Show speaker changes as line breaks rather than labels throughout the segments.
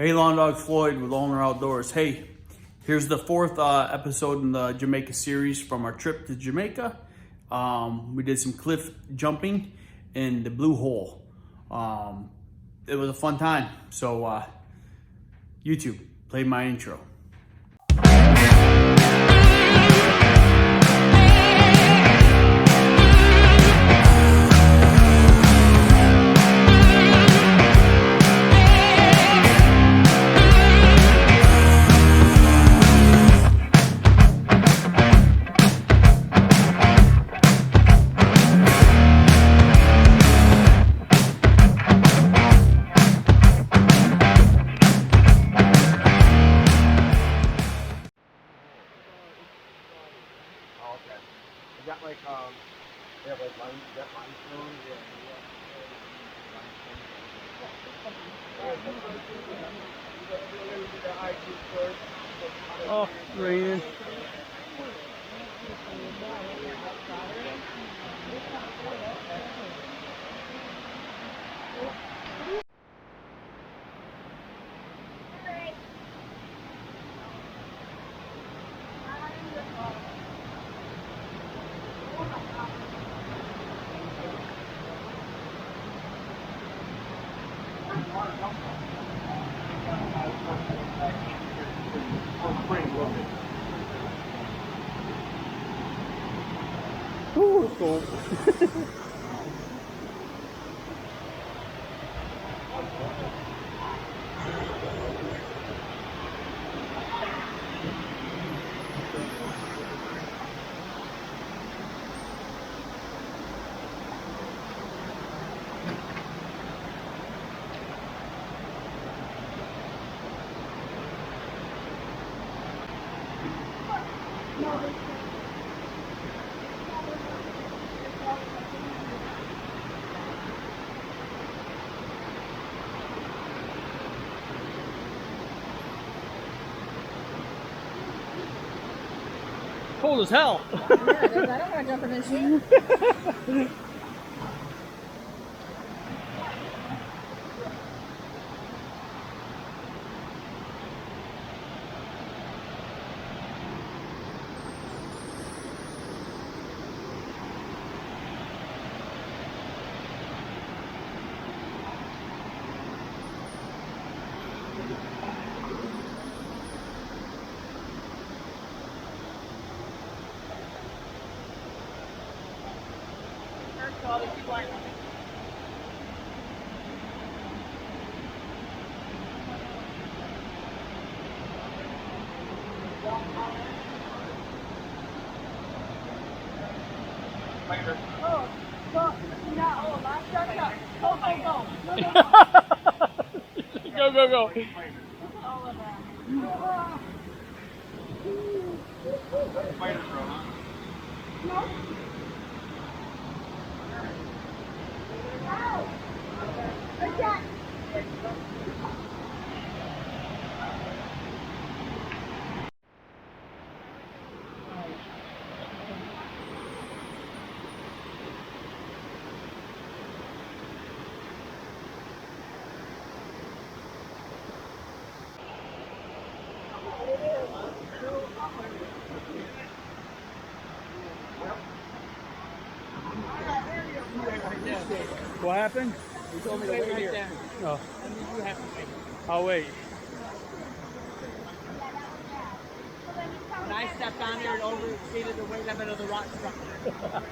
Hey, Lawn Dog Floyd with Owner Outdoors. Hey, here's the fourth episode in the Jamaica series from our trip to Jamaica. We did some cliff jumping in the Blue Hole. It was a fun time. So, YouTube, play my intro. Oh, raining. Ooh, it's cold. Cold as hell.
Yeah, I don't want to jump in this shoe.
Go. What happened?
You told me to wait here. There.
Oh.
And then you have to wait.
I'll wait.
When I stepped on there, it overstated the weight limit of the rock structure.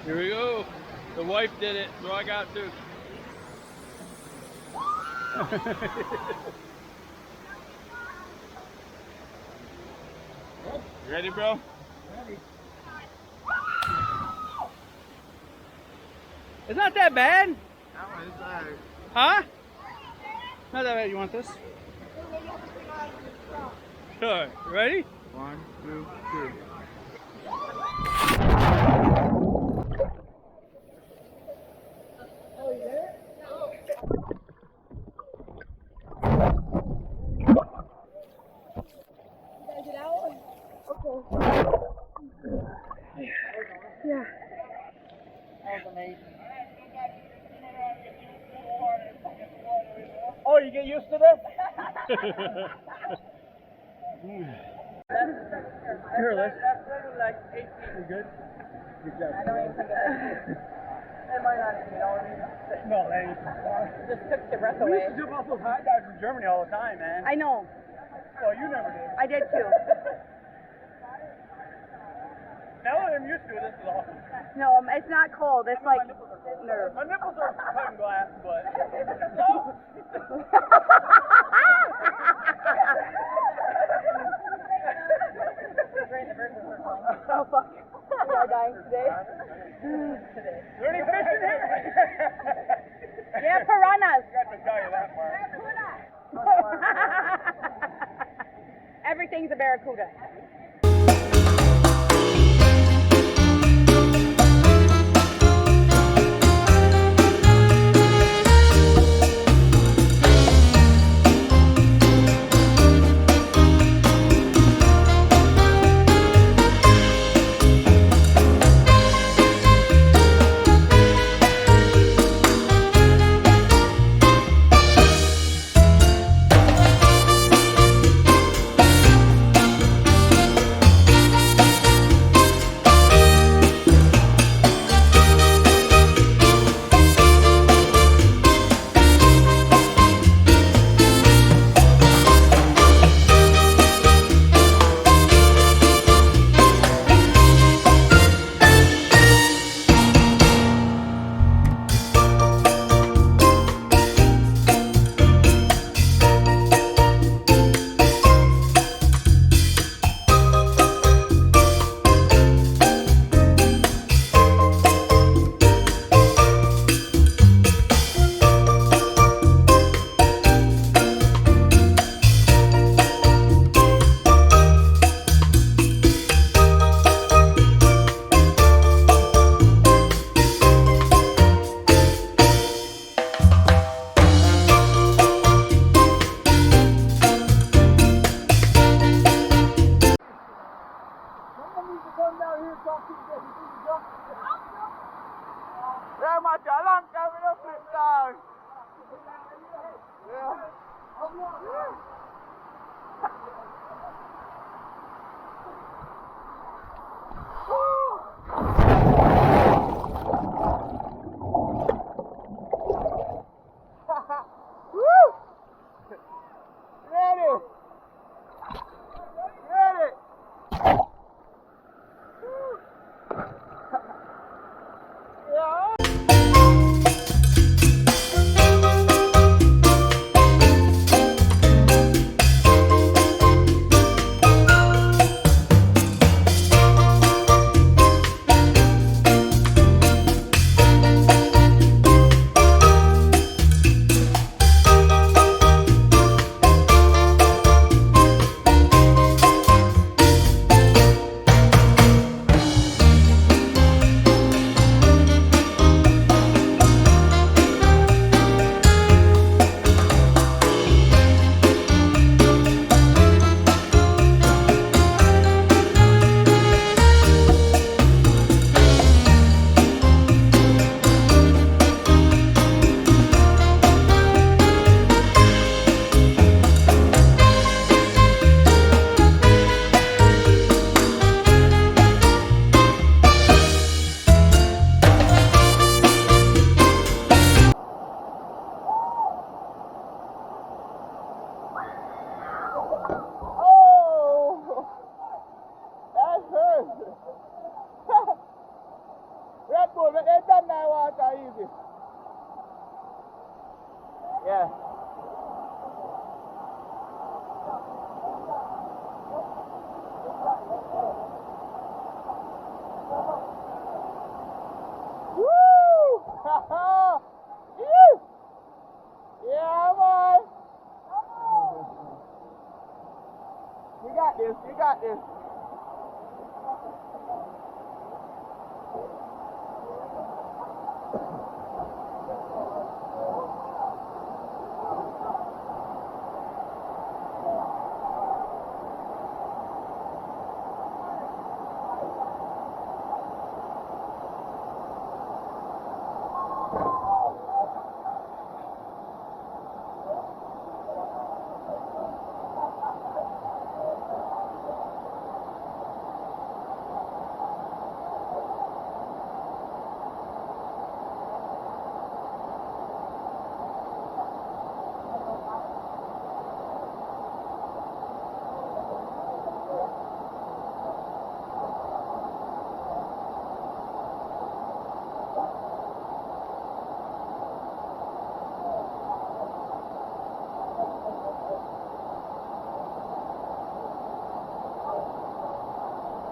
Here we go. The wife did it, so I got to. You ready, bro?
Ready.
It's not that bad.
That one is bad.
Huh? Not that bad. You want this? Alright, ready?
1, 2, 3.
Yeah.
That was amazing. Oh, you get used to this?
Here, let's.
That's literally like 8 feet.
You good? Good job.
I don't even think it might not even, you know what I mean?
No, that ain't too far.
Just took the breath
We
away.
used to jump off those high dives in Germany all the time, man.
I know.
Well, you never did.
I did too.
Now that I'm used to it, this is awesome.
No, it's not cold. It's like nerve.
My nipples are cutting glass, but.
Oh fuck. We are dying today.
Is there any fish in here?
Yeah, piranhas.
I got to tell you that part.
Everything's a barracuda.
Yeah, my jalan coming up and down. Yeah. Woo! Ready? Ready? Yeah.
boat, but they done that water easy. Yeah. Woo! Yeah, boy. You got this, you got this.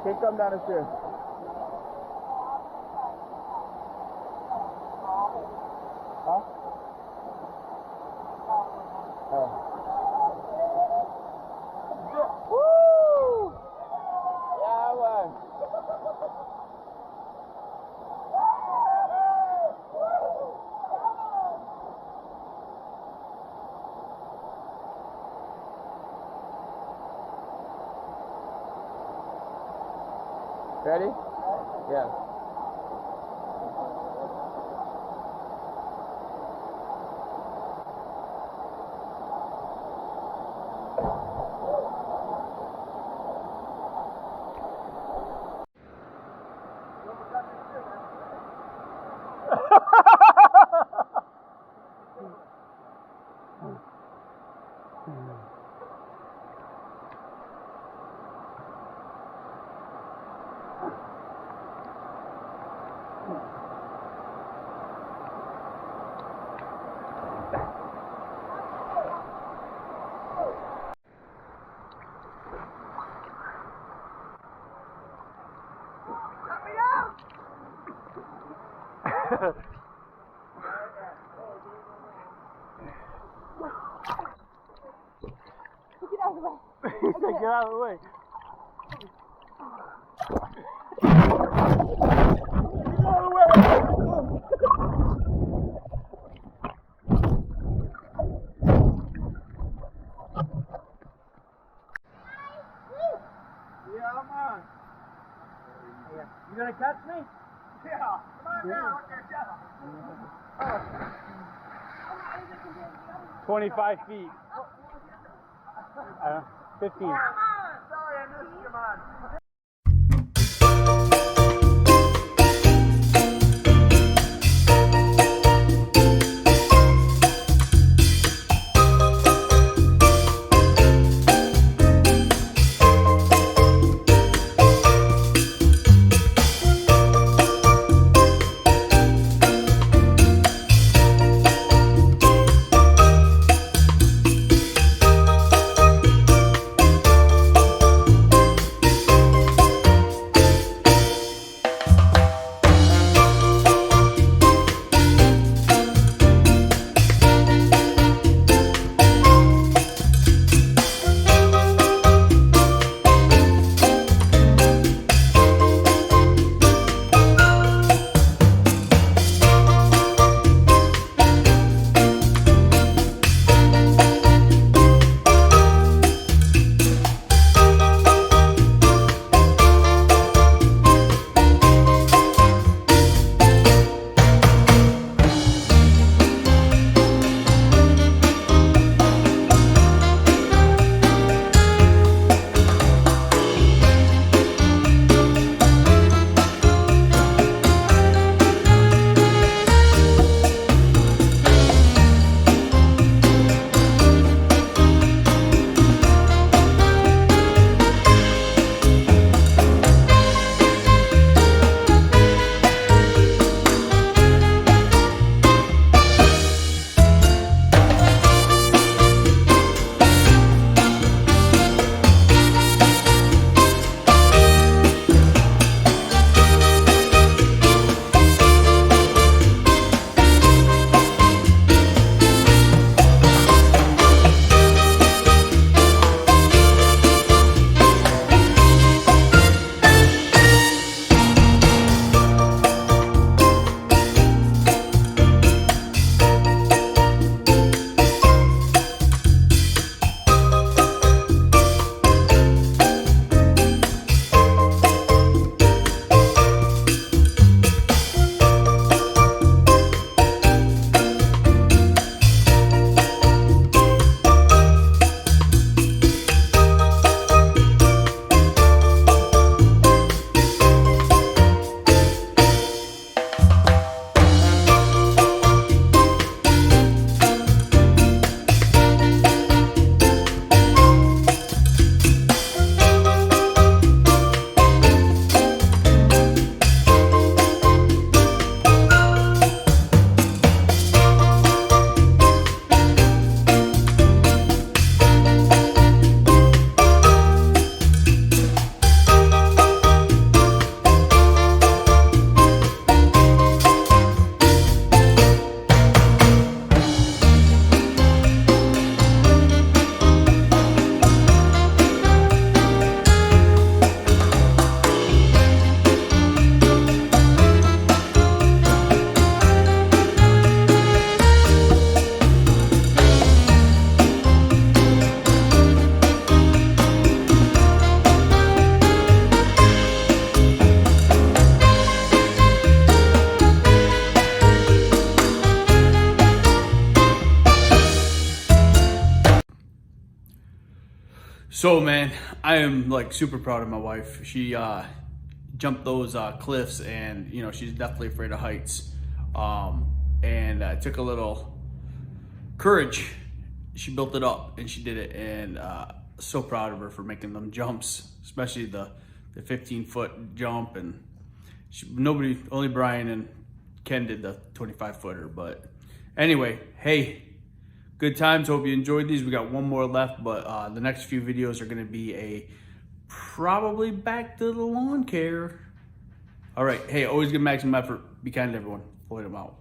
Okay, come down the stairs. Huh? Oh. Woo! Yeah, man. Ready? Yeah. He said, get out of the way. Get out of the way. Yeah, man. You gonna catch me? Yeah. Come on now. 25 feet. 15. Come on! Sorry, I missed you, man.
So man, I am like super proud of my wife. She jumped those cliffs, and you know, she's definitely afraid of heights. And it took a little courage. She built it up and she did it, and so proud of her for making them jumps, especially the 15-foot jump. And nobody, only Brian and Ken did the 25-footer. But anyway, hey, good times. Hope you enjoyed these. We got one more left, but the next few videos are going to be probably back to the lawn care. All right. Hey, always give maximum effort. Be kind to everyone. Avoid them out.